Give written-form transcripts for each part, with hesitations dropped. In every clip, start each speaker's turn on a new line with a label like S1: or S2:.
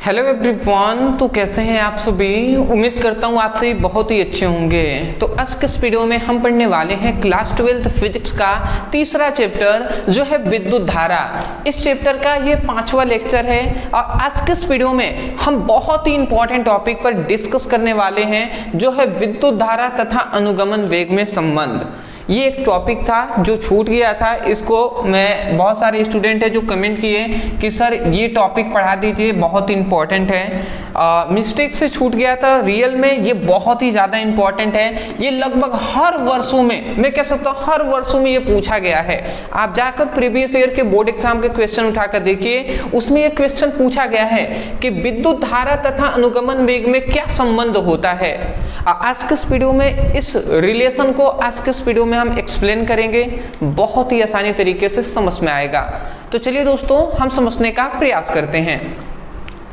S1: Hello everyone, तो कैसे हैं आप सभी। उम्मीद करता हूँ आप सभी बहुत ही अच्छे होंगे। तो आज के इस वीडियो में हम पढ़ने वाले हैं क्लास 12th फिजिक्स का तीसरा चैप्टर जो है विद्युत धारा। इस चैप्टर का ये 5वां लेक्चर है और आज के इस वीडियो में हम बहुत ही इंपॉर्टेंट टॉपिक पर डिस्कस करने वाले हैं जो है विद्युत धारा तथा अनुगमन वेग में संबंध। ये एक टॉपिक था जो छूट गया था, इसको मैं बहुत सारे स्टूडेंट है जो कमेंट किए कि सर ये टॉपिक पढ़ा दीजिए, बहुत इंपॉर्टेंट है। मिस्टेक से छूट गया था, रियल में ये बहुत ही ज़्यादा इंपॉर्टेंट है। ये लगभग हर वर्षों में, मैं कह सकता हूँ हर वर्षों में ये पूछा गया है। आप जाकर प्रीवियस ईयर के बोर्ड एग्जाम के क्वेश्चन उठाकर देखिए, उसमें ये क्वेश्चन पूछा गया है कि विद्युत धारा तथा अनुगमन वेग में क्या संबंध होता है। आज के इस वीडियो में इस रिलेशन को आज के इस वीडियो में हम एक्सप्लेन करेंगे, बहुत ही आसानी तरीके से समझ में आएगा। तो चलिए दोस्तों, हम समझने का प्रयास करते हैं।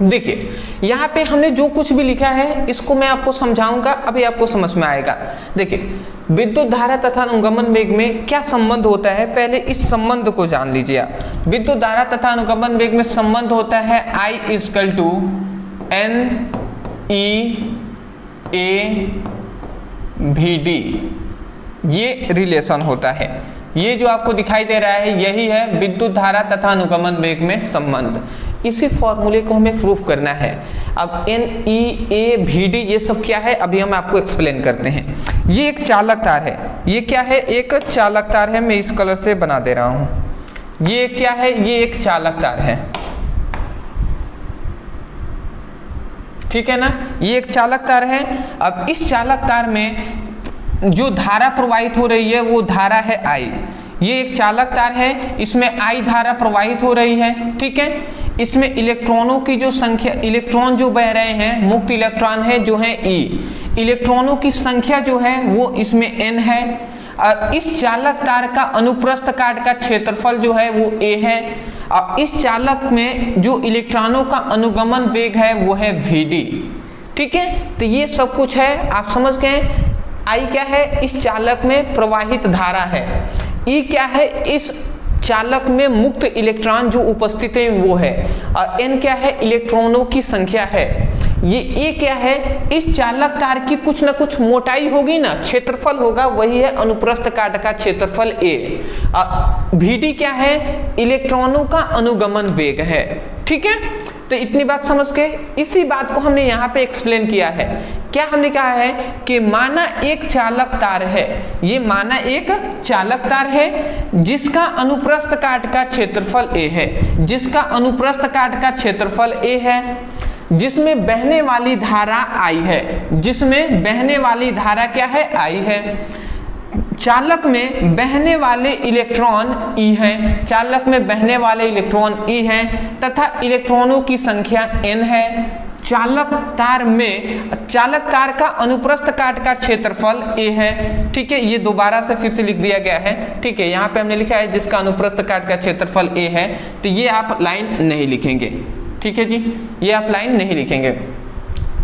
S1: देखिए यहाँ पे हमने जो कुछ भी लिखा है इसको मैं आपको समझाऊंगा, अभी आपको समझ में आएगा। देखिए विद्युत धारा तथा अनुगमन वेग में क्या संबंध होता है, पहले इस संबंध को जान लीजिए आप। विद्युत धारा तथा अनुगमन वेग में संबंध होता है I = NE/AV/d, ये रिलेशन होता है। ये जो आपको दिखाई दे रहा है यही है विद्युत धारा तथा अनुगमन वेग में संबंध। इसी फॉर्मूले को हमें प्रूफ करना है। अब NE/AV/d ये सब क्या है अभी हम आपको एक्सप्लेन करते हैं। ये एक चालक तार है, ये क्या है, एक चालक तार है। मैं इस कलर से बना दे रहा हूं। ये क्या है, ये एक चालक तार है, ठीक है ना, ये एक चालक तार है। अब इस चालक तार में जो धारा प्रवाहित हो रही है वो धारा है I। ये एक चालक तार है, इसमें I धारा प्रवाहित हो रही है, ठीक है। इसमें इलेक्ट्रॉनों की जो संख्या, इलेक्ट्रॉन जो बह रहे हैं, मुक्त इलेक्ट्रॉन है जो है E। इलेक्ट्रॉनों की संख्या जो है वो इसमें N है। और इस चालक तार का अनुप्रस्थ काट का क्षेत्रफल जो है वो A है। और इस चालक में जो इलेक्ट्रॉनों का अनुगमन वेग है वो है Vd, ठीक है। तो ये सब कुछ है, आप समझ गए। I क्या है, इस चालक में प्रवाहित धारा है। E क्या है, इस चालक में मुक्त इलेक्ट्रॉन जो उपस्थित है वो है। और N क्या है, इलेक्ट्रॉनों की संख्या है। ये A क्या है, इस चालक तार की कुछ ना कुछ मोटाई होगी ना, क्षेत्रफल होगा, वही है अनुप्रस्थ काट का क्षेत्रफल A। Vd क्या है, इलेक्ट्रॉनों का अनुगमन वेग है, ठीक है। तो इतनी बात समझ के इसी बात को हमने यहाँ पे एक्सप्लेन किया है। क्या हमने कहा है कि माना एक चालक तार है, ये माना एक चालक तार है जिसका अनुप्रस्थ काट का क्षेत्रफल A है, जिसका अनुप्रस्थ काट का क्षेत्रफल A है, जिसमें बहने वाली धारा I है, जिसमें बहने वाली धारा क्या है, I है। चालक में बहने वाले इलेक्ट्रॉन E हैं, चालक में बहने वाले इलेक्ट्रॉन E हैं तथा इलेक्ट्रॉनों की संख्या N है। चालक तार में, चालक तार का अनुप्रस्थ काट का क्षेत्रफल A है, ठीक है। ये दोबारा से फिर से लिख दिया गया है, ठीक है। यहाँ पे हमने लिखा है जिसका अनुप्रस्थ काट का क्षेत्रफल A है, तो ये आप लाइन नहीं लिखेंगे, ठीक है जी, ये आप लाइन नहीं लिखेंगे।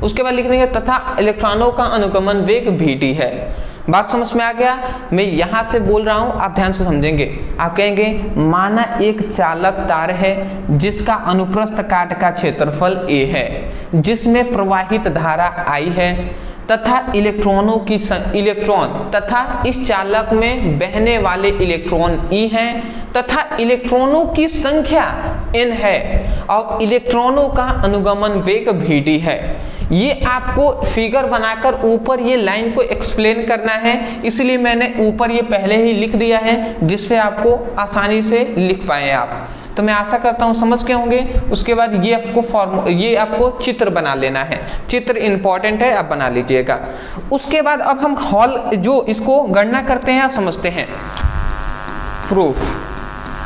S1: उसके बाद लिख देंगे तथा इलेक्ट्रॉनों का अनुगमन वेग Vd है। बात समझ में आ गया। मैं यहाँ से बोल रहा हूँ, आप ध्यान से समझेंगे। आप कहेंगे माना एक चालक तार है जिसका अनुप्रस्थ काट का क्षेत्रफल A है, जिसमें प्रवाहित धारा I है तथा इलेक्ट्रॉनों की इलेक्ट्रॉन तथा इस चालक में बहने वाले इलेक्ट्रॉन E हैं तथा इलेक्ट्रॉनों की संख्या N है और इलेक्ट्रॉनों का अनुगमन वेग Vd है। ये आपको फिगर बनाकर ऊपर ये लाइन को एक्सप्लेन करना है, इसलिए मैंने ऊपर ये पहले ही लिख दिया है जिससे आपको आसानी से लिख पाए आप। तो मैं आशा करता हूँ समझ के होंगे। उसके बाद ये आपको चित्र बना लेना है, चित्र इंपॉर्टेंट है, आप बना लीजिएगा। उसके बाद अब हम हॉल जो इसको गणना करते हैं समझते हैं, प्रूफ।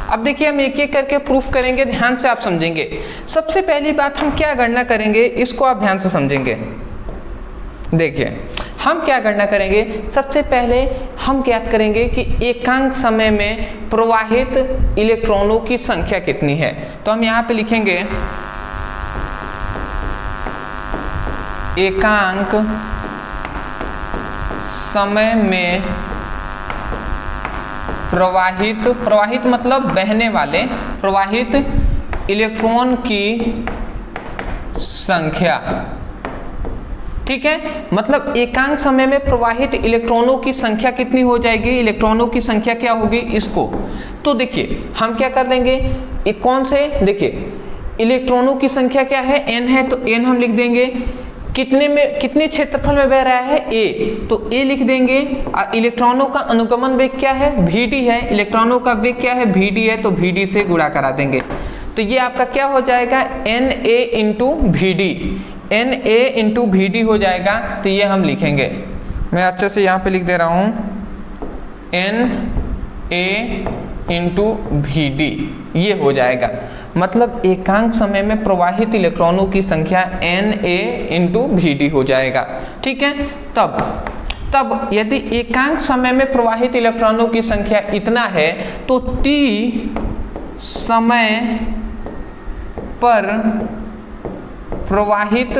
S1: अब देखिए हम एक एक करके प्रूफ करेंगे, ध्यान से आप समझेंगे। सबसे पहली बात हम क्या गणना करेंगे इसको आप ध्यान से समझेंगे। देखिए हम क्या गणना करेंगे, सबसे पहले हम ज्ञात करेंगे कि एकांक समय में प्रवाहित इलेक्ट्रॉनों की संख्या कितनी है। तो हम यहाँ पे लिखेंगे एकांक समय में प्रवाहित मतलब बहने वाले, प्रवाहित इलेक्ट्रॉन की संख्या। ठीक है, मतलब एकांक समय में प्रवाहित इलेक्ट्रॉनों की संख्या कितनी हो जाएगी, इलेक्ट्रॉनों की संख्या क्या होगी इसको। तो देखिए हम क्या कर देंगे, कौन से, देखिए इलेक्ट्रॉनों की संख्या क्या है, n है, तो n हम लिख देंगे। कितने में, कितने क्षेत्रफल में बह रहा है, a, तो a लिख देंगे। इलेक्ट्रॉनों का अनुगमन वेग क्या है, vd है, इलेक्ट्रॉनों का वेग क्या है, vd है, तो vd से गुणा करा देंगे। तो ये आपका क्या हो जाएगा, na into vd, na into vd हो जाएगा। तो ये हम लिखेंगे, मैं अच्छे से यहाँ पे लिख दे रहा हूँ, na इंटू vd, ये हो जाएगा। मतलब एकांक समय में प्रवाहित इलेक्ट्रॉनों की संख्या Na इंटू vd हो जाएगा। ठीक है, तब यदि एकांक समय में प्रवाहित इलेक्ट्रॉनों की संख्या इतना है तो t समय पर प्रवाहित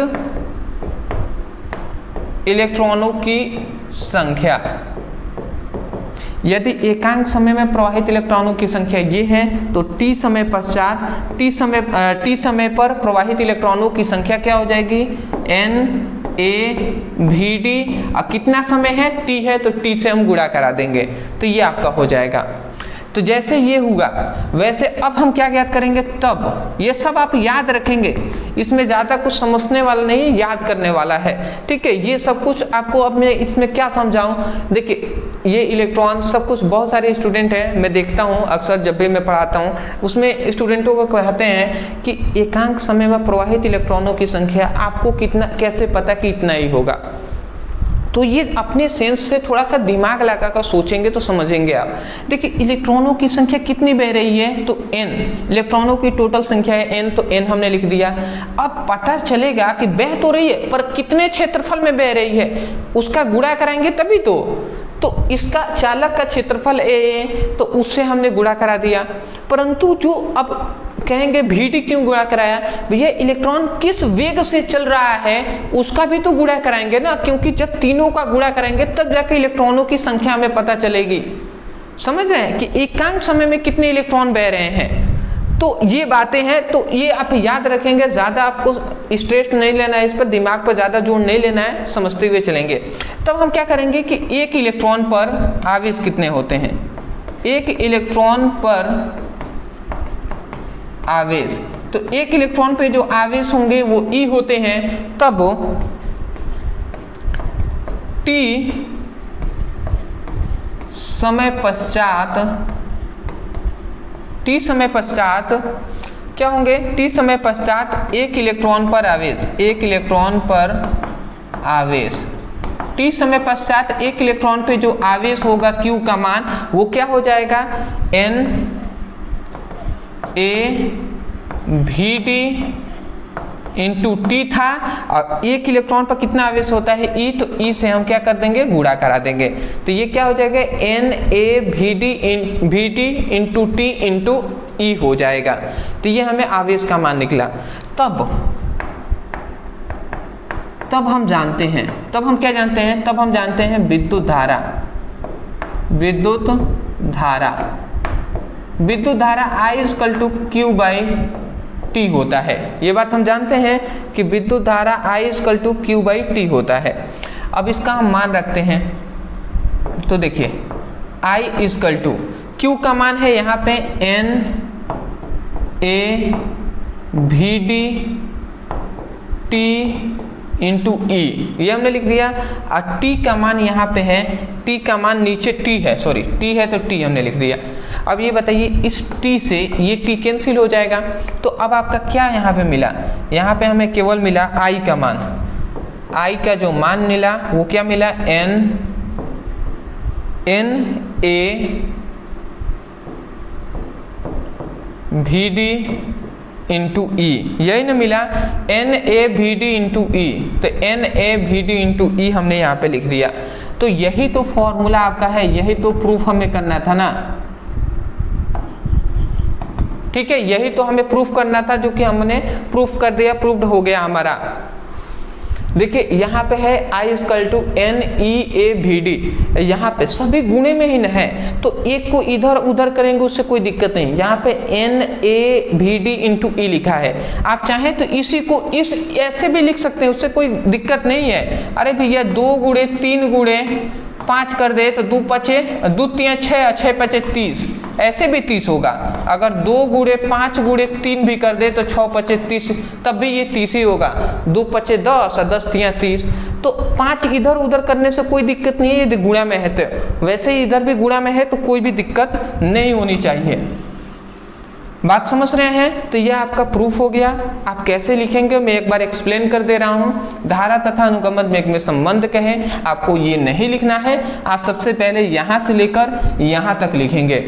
S1: इलेक्ट्रॉनों की संख्या, यदि एकांक समय में प्रवाहित इलेक्ट्रॉनों की संख्या ये है तो t समय पश्चात t समय पर प्रवाहित इलेक्ट्रॉनों की संख्या क्या हो जाएगी, NaVd। और कितना समय है, t है, तो t से हम गुणा करा देंगे, तो ये आपका हो जाएगा। तो जैसे ये हुआ वैसे अब हम क्या याद करेंगे, तब ये सब आप याद रखेंगे, इसमें ज़्यादा कुछ समझने वाला नहीं, याद करने वाला है। ठीक है, ये सब कुछ आपको अब मैं इसमें क्या समझाऊं, देखिए ये इलेक्ट्रॉन सब कुछ, बहुत सारे स्टूडेंट हैं, मैं देखता हूं अक्सर जब भी मैं पढ़ाता हूं, उसमें स्टूडेंटों को कहते हैं कि एकांक समय में प्रवाहित इलेक्ट्रॉनों की संख्या आपको कितना, कैसे पता कि इतना ही होगा। तो ये अपने सेंस से थोड़ा सा दिमाग लगा कर सोचेंगे तो समझेंगे आप। देखिए इलेक्ट्रॉनों की संख्या कितनी बह रही है, तो n, इलेक्ट्रॉनों की टोटल संख्या है n, तो n हमने लिख दिया। अब पता चलेगा कि बह तो रही है पर कितने क्षेत्रफल में बह रही है, उसका गुणा कराएंगे तभी तो इसका चालक का क्षेत्रफल a, तो उससे हमने गुणा करा दिया। परंतु जो अब कहेंगे Vd क्यों गुणा कराया, भैया इलेक्ट्रॉन किस वेग से चल रहा है उसका भी तो गुणा कराएंगे ना, क्योंकि जब तीनों का गुणा करेंगे तब जाके इलेक्ट्रॉनों की संख्या हमें पता चलेगी। समझ रहे हैं कि एकांक समय में कितने इलेक्ट्रॉन बह रहे हैं। तो ये बातें हैं, तो ये आप याद रखेंगे, ज़्यादा आपको स्ट्रेस नहीं लेना है, इस पर दिमाग पर ज़्यादा जोर नहीं लेना है, समझते हुए चलेंगे। तब हम क्या करेंगे कि एक इलेक्ट्रॉन पर आवेश कितने होते हैं, एक इलेक्ट्रॉन पर आवेश, तो एक इलेक्ट्रॉन पे जो आवेश होंगे वो E होते हैं। तब T समय पश्चात क्या होंगे, T समय पश्चात एक इलेक्ट्रॉन पर आवेश, एक इलेक्ट्रॉन पर आवेश, T समय पश्चात एक इलेक्ट्रॉन पे जो आवेश होगा Q का मान वो क्या हो जाएगा, NaVd इंटू T था, और एक इलेक्ट्रॉन पर कितना आवेश होता है E, तो E से हम क्या कर देंगे, गुणा करा देंगे। तो ये क्या हो जाएगा, NaVd into T into E हो जाएगा। तो ये हमें आवेश का मान निकला। तब हम जानते हैं, तब हम क्या जानते हैं, तब हम जानते हैं विद्युत धारा I = Q/T होता है। ये बात हम जानते हैं कि विद्युत धारा I = Q/T होता है। अब इसका हम मान रखते हैं, तो देखिए I = Q का मान है यहाँ पे NaVd T इंटू E, ये हमने लिख दिया। और T का मान यहाँ पे है, T का मान नीचे T है, सॉरी T है तो T हमने लिख दिया। अब ये बताइए इस T से ये T कैंसिल हो जाएगा, तो अब आपका क्या यहाँ पे मिला, यहाँ पे हमें केवल मिला I का मान, I का जो मान मिला वो क्या मिला, NaVd इंटू E, यही ना मिला, NaVd इंटू E, तो NaVd इंटू E हमने यहाँ पे लिख दिया। तो यही तो फॉर्मूला आपका है, यही तो प्रूफ हमें करना था ना। ठीक है, यही तो हमें प्रूफ करना था, जो कि हमने प्रूफ कर दिया, प्रूफ्ड हो गया हमारा। देखिए यहाँ पे है I इक्वल टू NEAVD, यहाँ पे सभी गुणे में ही न है, तो एक को इधर उधर करेंगे उससे कोई दिक्कत नहीं। यहाँ पे NAVD इंटू E लिखा है, आप चाहें तो इसी को इस ऐसे भी लिख सकते हैं, उससे कोई दिक्कत नहीं है। अरे भैया 2 गुणे 3 गुणे 5 कर दे तो 2 पचे 2 3 6 6 पचे 30, ऐसे भी 30 होगा। अगर 2 गुणे 5 गुणे 3 भी कर दे तो 6 पचे 30, तब भी ये 30 ही होगा। 2 पचे 10 और 10 3 30, तो 5 इधर उधर करने से कोई दिक्कत नहीं है यदि गुणा में है तो, वैसे ही इधर भी गुणा में है तो कोई भी दिक्कत नहीं होनी चाहिए। बात समझ रहे हैं? तो यह आपका प्रूफ हो गया। आप कैसे लिखेंगे मैं एक बार एक्सप्लेन कर दे रहा हूं। धारा तथा अनुगमन मेघ में संबंध कहे, आपको ये नहीं लिखना है, आप सबसे पहले यहां से लेकर यहां तक लिखेंगे।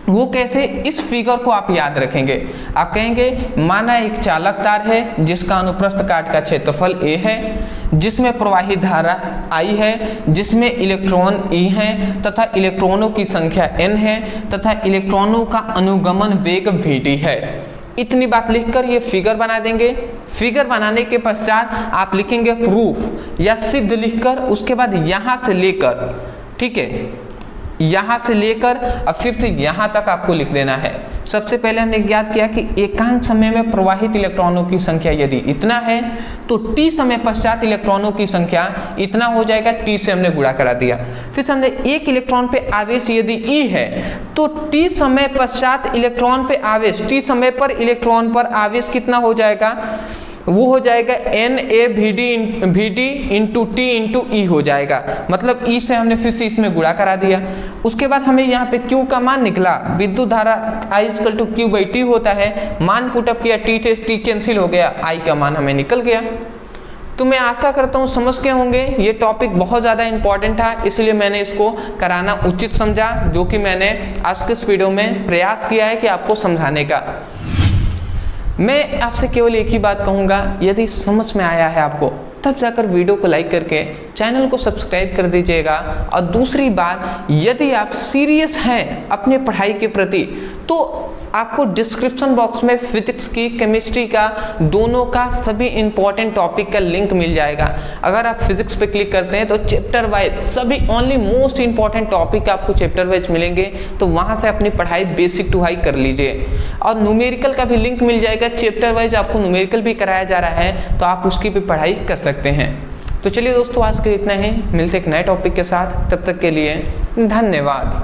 S1: वो कैसे, इस फिगर को आप याद रखेंगे। आप कहेंगे माना एक चालक तार है जिसका अनुप्रस्थ काट का क्षेत्रफल a है, जिसमें प्रवाहित धारा I है, जिसमें इलेक्ट्रॉन E हैं तथा इलेक्ट्रॉनों की संख्या n है तथा इलेक्ट्रॉनों का अनुगमन वेग vd है। इतनी बात लिखकर ये फिगर बना देंगे। फिगर बनाने के पश्चात आप लिखेंगे प्रूफ या सिद्ध लिखकर, उसके बाद यहाँ से लेकर, ठीक है, यहाँ से लेकर अब फिर से यहाँ तक आपको लिख देना है। सबसे पहले हमने ज्ञात किया कि एकांक समय में प्रवाहित इलेक्ट्रॉनों की संख्या यदि इतना है तो t समय पश्चात इलेक्ट्रॉनों की संख्या इतना हो जाएगा, t से हमने गुणा करा दिया। फिर से हमने एक इलेक्ट्रॉन पे आवेश यदि E है तो t समय पश्चात इलेक्ट्रॉन पे आवेश, t समय पर इलेक्ट्रॉन पर आवेश कितना हो जाएगा, वो हो जाएगा NAVD into T into E हो जाएगा। मतलब E से हमने फिर से इसमें गुणा करा दिया। उसके बाद हमें यहाँ पे Q का मान निकला, विद्युत धारा I equal to Q by T होता है, मान पुटअप किया, T से T कैंसिल हो गया, I का मान हमें निकल गया। तो मैं आशा करता हूँ समझ के होंगे। ये टॉपिक बहुत ज़्यादा इंपॉर्टेंट था, इसलिए मैंने इसको कराना उचित समझा, जो कि मैंने आज के इस वीडियो में प्रयास किया है कि आपको समझाने का। मैं आपसे केवल एक ही बात कहूँगा, यदि समझ में आया है आपको तब जाकर वीडियो को लाइक करके चैनल को सब्सक्राइब कर दीजिएगा। और दूसरी बात, यदि आप सीरियस हैं अपने पढ़ाई के प्रति तो आपको डिस्क्रिप्शन बॉक्स में फिजिक्स की, केमिस्ट्री का, दोनों का सभी इंपॉर्टेंट टॉपिक का लिंक मिल जाएगा। अगर आप फिजिक्स पे क्लिक करते हैं तो चैप्टर वाइज सभी ओनली मोस्ट इंपॉर्टेंट टॉपिक आपको चैप्टर वाइज मिलेंगे, तो वहां से अपनी पढ़ाई बेसिक टू हाई कर लीजिए। और न्यूमेरिकल का भी लिंक मिल जाएगा, चैप्टर वाइज आपको न्यूमेरिकल भी कराया जा रहा है, तो आप उसकी भी पढ़ाई कर सकते हैं। तो चलिए दोस्तों, आज के इतना ही, मिलते एक नए टॉपिक के साथ, तब तक के लिए धन्यवाद।